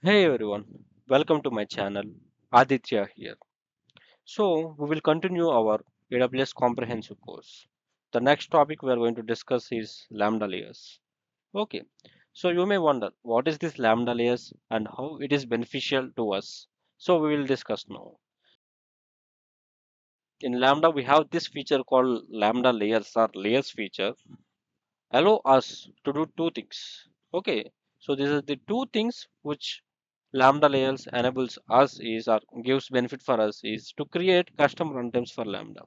Hey everyone, welcome to my channel. Aditya here. So, we will continue our AWS comprehensive course. The next topic we are going to discuss is Lambda layers. Okay, so you may wonder what is this Lambda layers and how it is beneficial to us. So, we will discuss now. In Lambda, we have this feature called Lambda layers or layers feature allow us to do two things. Okay, so these are the two things which Lambda layers enables us is or gives benefit for us is to create custom runtimes for Lambda.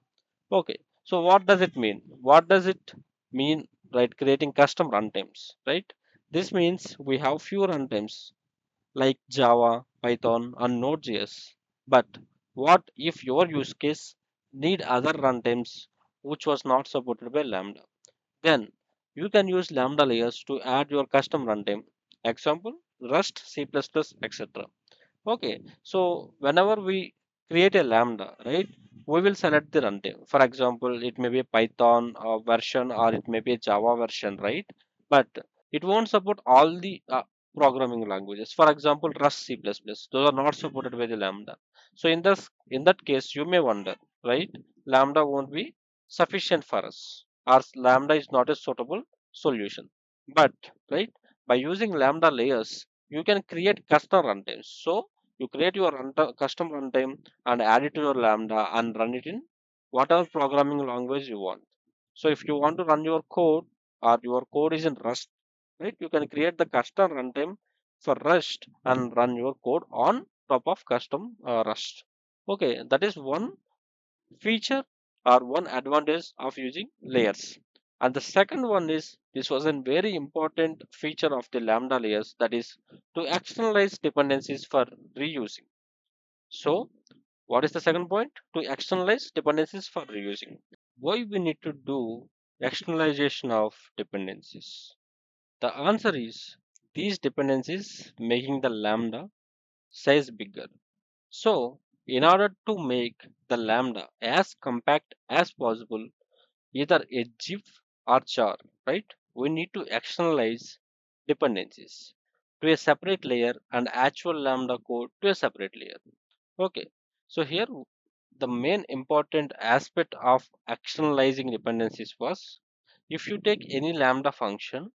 Okay, so what does it mean? What does it mean, right? Creating custom runtimes, right? This means we have few runtimes like Java, Python, and Node.js. But what if your use case need other runtimes which was not supported by Lambda? Then you can use Lambda layers to add your custom runtime. Example, Rust, C++, etc. Okay, so whenever we create a Lambda, right, we will select the runtime. For example, it may be a Python version or it may be a Java version, right? But it won't support all the programming languages. For example, Rust, C++, those are not supported by the Lambda. So in that case, you may wonder, right? Lambda won't be sufficient for us, or Lambda is not a suitable solution. But right, by using Lambda layers, you can create custom runtimes. So you create your custom runtime and add it to your Lambda and run it in whatever programming language you want. So if you want to run your code or your code is in Rust, right, you can create the custom runtime for Rust and run your code on top of custom Rust. Okay, that is one feature or one advantage of using layers. And the second one is this was a very important feature of the Lambda layers, that is to externalize dependencies for reusing. So what is the second point? To externalize dependencies for reusing. Why we need to do externalization of dependencies? The answer is these dependencies making the Lambda size bigger. So, in order to make the lambda as compact as possible, either a GIF or char, right? We need to externalize dependencies to a separate layer and actual lambda code to a separate layer. Okay, so here the main important aspect of externalizing dependencies was if you take any lambda function,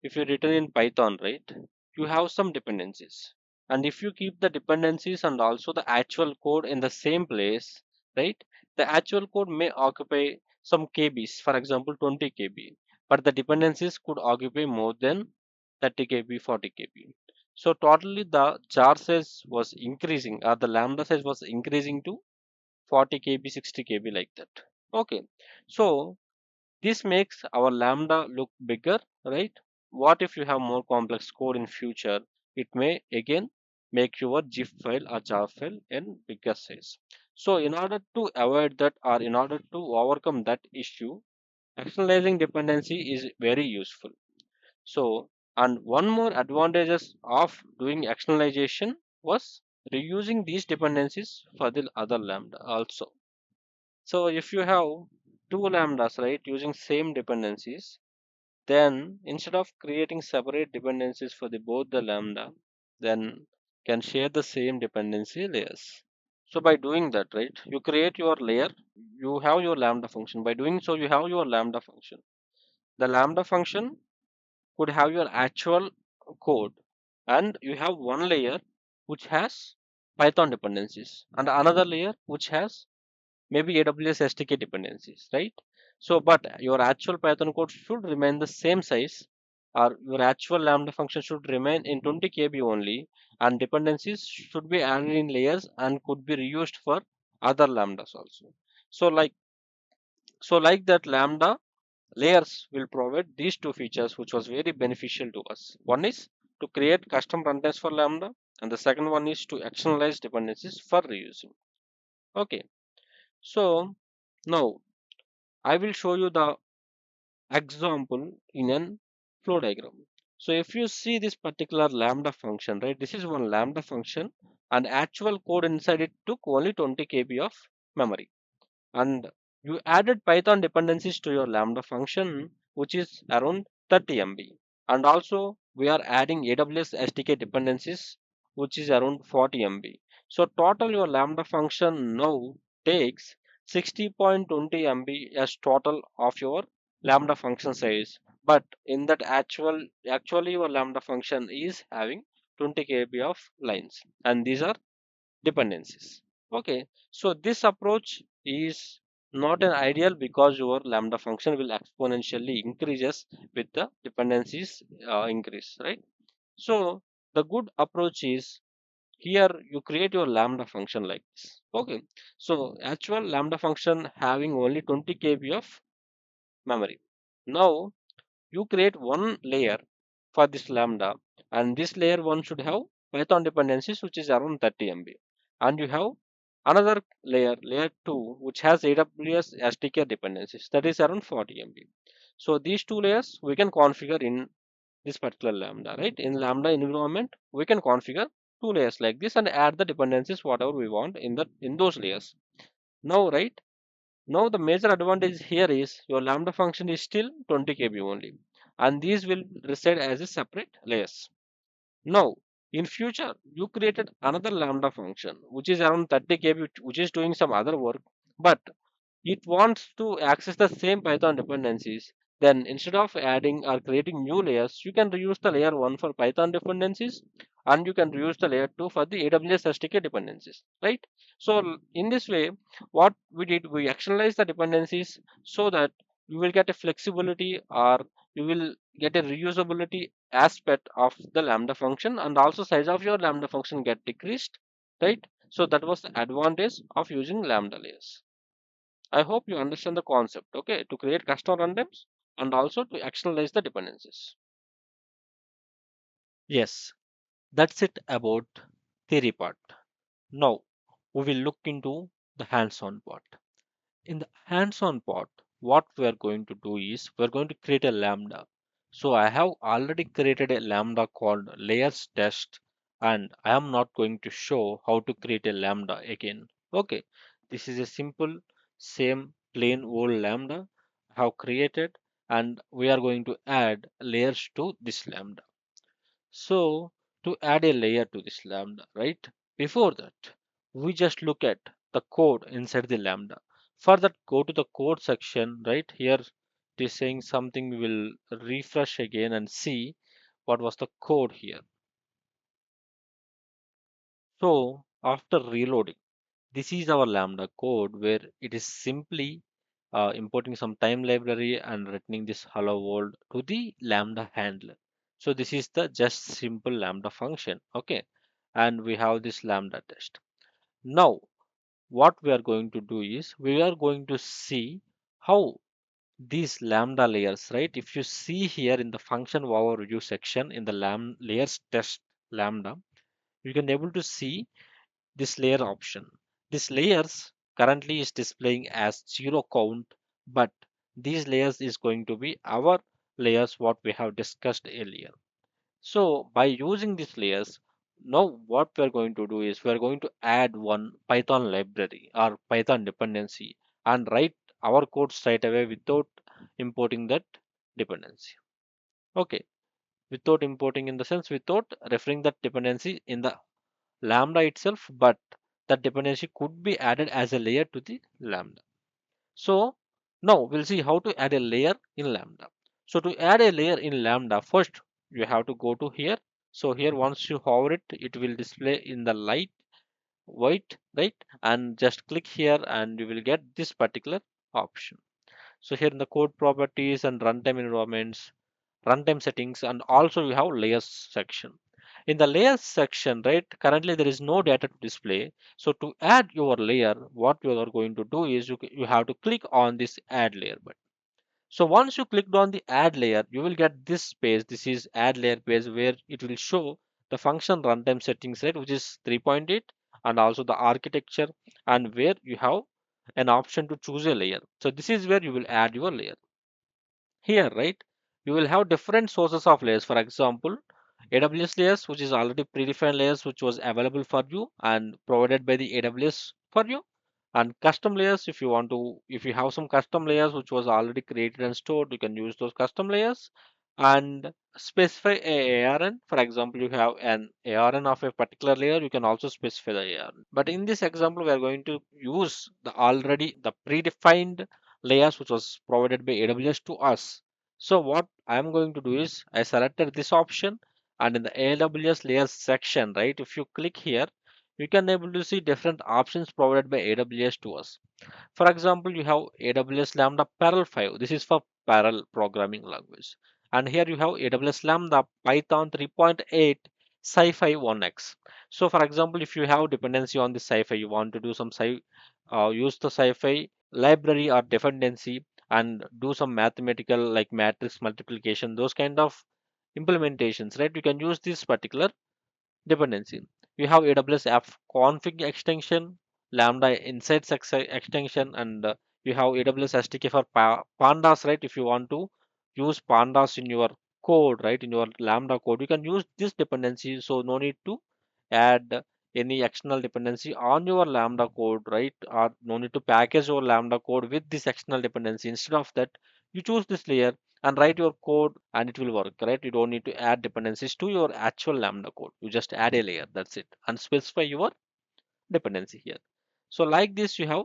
if you written in Python, right, you have some dependencies. And if you keep the dependencies and also the actual code in the same place, right, the actual code may occupy some KBs, for example, 20 KB, but the dependencies could occupy more than 30 KB, 40 KB. So totally the jar size was increasing, or the lambda size was increasing to 40 KB, 60 KB like that. Okay, so this makes our lambda look bigger, right? What if you have more complex code in future? It may again make your GIF file or jar file in bigger size. So in order to avoid that or in order to overcome that issue, externalizing dependency is very useful. So and one more advantages of doing externalization was reusing these dependencies for the other lambda also. So if you have two lambdas, right, using same dependencies, then instead of creating separate dependencies for the both the lambda, then can share the same dependency layers. So by doing that, right, you create your layer, you have your lambda function. By doing so, you have your lambda function. The lambda function could have your actual code, and you have one layer which has Python dependencies and another layer which has maybe AWS SDK dependencies, right? So, but your actual Python code should remain the same size, or your actual Lambda function should remain in 20 KB only, and dependencies should be added in layers and could be reused for other Lambdas also. So, like that, Lambda layers will provide these two features, which was very beneficial to us. One is to create custom runtimes for Lambda, and the second one is to externalize dependencies for reusing. Okay, so now I will show you the example in an flow diagram. So if you see this particular lambda function, right, this is one lambda function and actual code inside it took only 20 KB of memory. And you added Python dependencies to your lambda function, which is around 30 MB. And also we are adding AWS SDK dependencies, which is around 40 MB. So total your Lambda function now takes 60.20 MB as total of your Lambda function size. But in that actually your Lambda function is having 20 KB of lines, and these are dependencies. Okay, so this approach is not an ideal because your Lambda function will exponentially increases with the dependencies increase, right? So the good approach is here you create your Lambda function like this. Okay, so actual Lambda function having only 20 KB of memory. Now you create one layer for this Lambda, and this layer one should have Python dependencies which is around 30 MB, and you have another layer, layer 2, which has AWS SDK dependencies that is around 40 MB. So these two layers we can configure in this particular Lambda, right? In Lambda environment we can configure two layers like this and add the dependencies whatever we want in those layers. Now, right, now the major advantage here is your Lambda function is still 20 KB only, and these will reside as a separate layers. Now, in future, you created another Lambda function which is around 30 KB, which is doing some other work, but it wants to access the same Python dependencies. Then instead of adding or creating new layers, you can reuse the layer 1 for Python dependencies, and you can reuse the layer 2 for the AWS SDK dependencies, right? So in this way, what we did, we actionalize the dependencies so that you will get a flexibility, or you will get a reusability aspect of the Lambda function, and also size of your Lambda function get decreased, right? So that was the advantage of using Lambda layers. I hope you understand the concept, okay, to create custom runtimes and also to externalize the dependencies. Yes, that's it about theory part. Now we will look into the hands-on part. In the hands-on part, what we are going to do is we are going to create a lambda. So I have already created a lambda called layers test, and I am not going to show how to create a lambda again. Okay, this is a simple same plain old lambda I have created, and we are going to add layers to this lambda. So to add a layer to this lambda, right? Before that, we just look at the code inside the lambda. For that, go to the code section, right? Here it is saying something. We will refresh again and see what was the code here. So after reloading, this is our lambda code where it is simply importing some time library and returning this hello world to the lambda handler. So this is the just simple lambda function. Okay, and we have this lambda test. Now what we are going to do is we are going to see how these lambda layers, right? If you see here in the function overview section in the layers test lambda, you can able to see this layer option. This layers currently is displaying as zero count, but these layers is going to be our layers what we have discussed earlier. So by using these layers, now what we are going to do is we are going to add one Python library or Python dependency and write our code straight away without importing that dependency. Okay, without importing in the sense without referring that dependency in the lambda itself, but that dependency could be added as a layer to the lambda. So now we'll see how to add a layer in lambda. So to add a layer in lambda, first you have to go to here. So here once you hover it, it will display in the light white, right? And just click here and you will get this particular option. So here in the code properties and runtime environments, runtime settings, and also you have layers section. In the layers section, right, currently there is no data to display. So to add your layer, what you are going to do is you have to click on this add layer button. So once you clicked on the add layer, you will get this page. This is add layer page where it will show the function runtime settings, right, which is 3.8, and also the architecture, and where you have an option to choose a layer. So this is where you will add your layer. Here, right, you will have different sources of layers. For example, AWS layers, which is already predefined layers, which was available for you and provided by the AWS for you, and custom layers. If you want to, if you have some custom layers which was already created and stored, you can use those custom layers. and specify a ARN. For example, you have an ARN of a particular layer, you can also specify the ARN. But in this example, we are going to use the predefined layers which was provided by AWS to us. So what I am going to do is I selected this option, and in the AWS layers section, right, if you click here, you can able to see different options provided by AWS to us. For example, you have AWS Lambda Parallel 5. This is for parallel programming language. And here you have AWS Lambda Python 3.8 Sci-Fi 1x. So for example, if you have dependency on the Sci-Fi, you want to do some use the Sci-Fi library or dependency and do some mathematical like matrix multiplication, those kind of implementations, right? You can use this particular dependency. You have AWS app config extension, Lambda insights extension, and you have AWS SDK for pandas, right? If you want to use pandas in your code, right, in your Lambda code, you can use this dependency. So no need to add any external dependency on your Lambda code, right? Or no need to package your Lambda code with this external dependency. Instead of that, you choose this layer and write your code and it will work, right? You don't need to add dependencies to your actual Lambda code. You just add a layer, that's it, and specify your dependency here. So like this, you have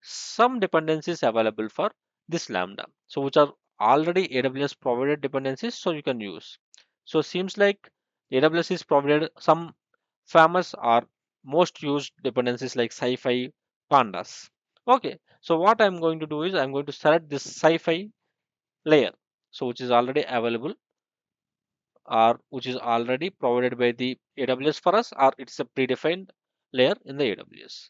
some dependencies available for this Lambda. So which are already AWS provided dependencies, so you can use. So seems like AWS is provided some famous or most used dependencies like sci-fi pandas. Okay, so what I'm going to do is I'm going to select this sci-fi layer, so which is already available or which is already provided by the AWS for us, or it's a predefined layer in the AWS.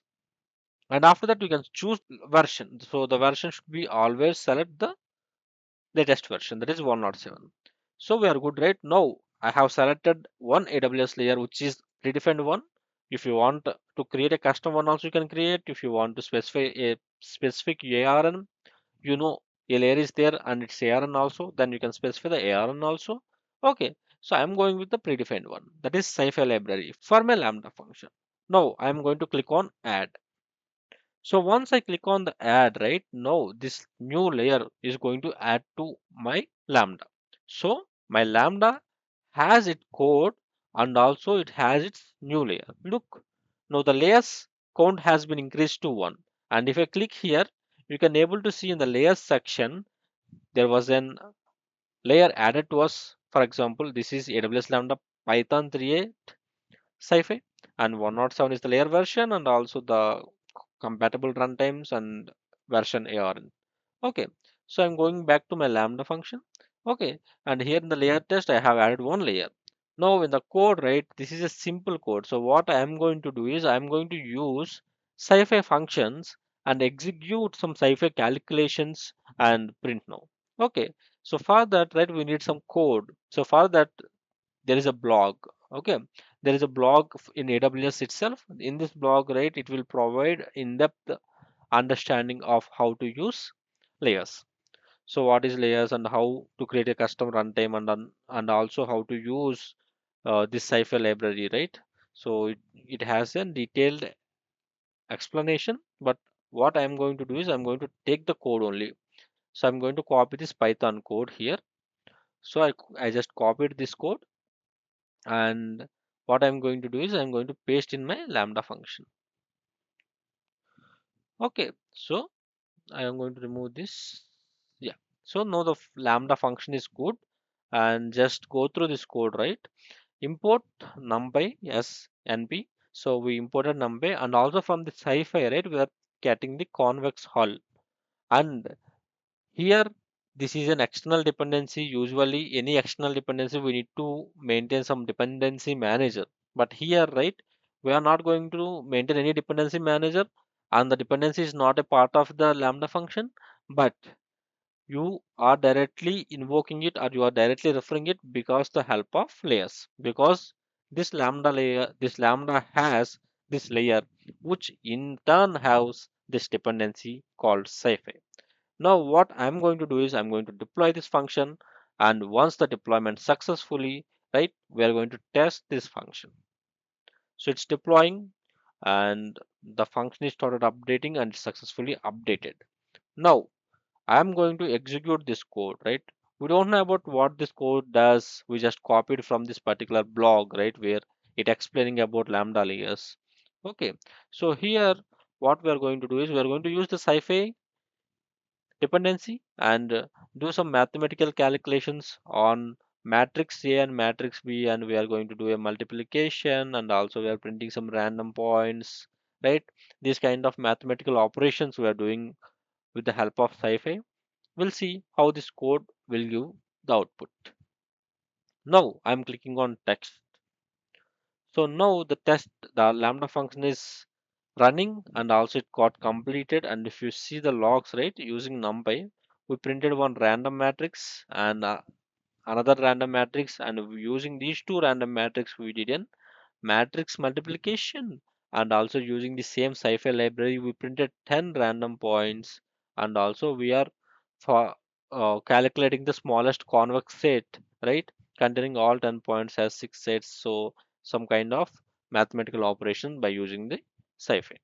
And after that, we can choose version. So the version should be always select the latest version, that is 107. So we are good, right? Now I have selected one AWS layer which is predefined one. If you want to create a custom one also you can create. If you want to specify a specific ARN, you know a layer is there and it's ARN also, then you can specify the ARN also. Okay, so I'm going with the predefined one, that is sci-fi library for my Lambda function. Now I'm going to click on add. So once I click on the add, right, now this new layer is going to add to my Lambda. So my Lambda has its code and also it has its new layer. Look, now the layers count has been increased to 1. And if I click here, you can able to see in the layers section, there was an layer added to us. For example, this is AWS Lambda Python 3.8 Sci-Fi, and 107 is the layer version and also the compatible runtimes and version ARN. Okay, so I'm going back to my Lambda function. Okay, and here in the layer test, I have added one layer. Now in the code, right, this is a simple code. So what I am going to do is I'm going to use sci-fi functions and execute some sci-fi calculations and print now. Okay, so for that, right, we need some code. So for that, there is a blog. Okay, there is a blog in AWS itself. In this blog, right, it will provide in-depth understanding of how to use layers. So what is layers and how to create a custom runtime and also how to use this cipher library, right? So it has a detailed explanation, but what I'm going to do is I'm going to take the code only. So I'm going to copy this Python code here. So I just copied this code, and what I'm going to do is I'm going to paste in my Lambda function. Okay, so I am going to remove this. Yeah. So now the Lambda function is good, and just go through this code, right? Import numpy as np. So we imported numpy, and also from the sci-fi, right? We are getting the convex hull, and here this is an external dependency. Usually, any external dependency we need to maintain some dependency manager. But here, right, we are not going to maintain any dependency manager, and the dependency is not a part of the Lambda function, but you are directly invoking it or you are directly referring it because the help of layers, because this lambda has this layer which in turn has this dependency called sci-fi. Now what I'm going to do is I'm going to deploy this function, and once the deployment successfully, right, we are going to test this function. So it's deploying and the function is started updating and successfully updated. Now I'm going to execute this code, right? We don't know about what this code does. We just copied from this particular blog, right, where it explaining about lambda layers. Okay, so here what we are going to do is we are going to use the sci-fi dependency and do some mathematical calculations on matrix A and matrix B, and we are going to do a multiplication, and also we are printing some random points, right? These kind of mathematical operations we are doing with the help of sci-fi. We'll see how this code will give the output. Now I'm clicking on text. So now the test, the lambda function is running and also it got completed. And if you see the logs, right, using NumPy, we printed one random matrix and another random matrix, and using these two random matrix, we did an matrix multiplication. And also using the same sci-fi library, we printed 10 random points. And also we are for calculating the smallest convex set, right, containing all 10 points as 6 sets. So some kind of mathematical operation by using the sci-fi.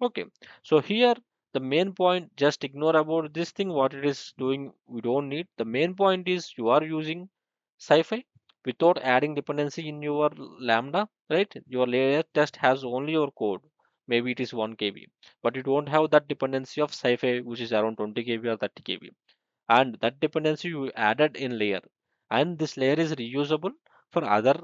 Okay, so here the main point, just ignore about this thing, what it is doing, we don't need. The main point is you are using sci-fi without adding dependency in your lambda, right? Your layer test has only your code. Maybe it is 1 KB, but you don't have that dependency of sci-fi, which is around 20 KB or 30 KB. And that dependency you added in layer. And this layer is reusable for other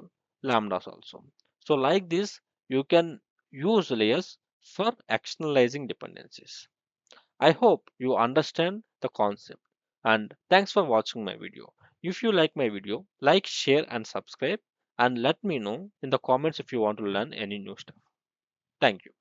lambdas also. So like this, you can use layers for externalizing dependencies. I hope you understand the concept, and thanks for watching my video. If you like my video, like, share and subscribe, and let me know in the comments if you want to learn any new stuff. Thank you.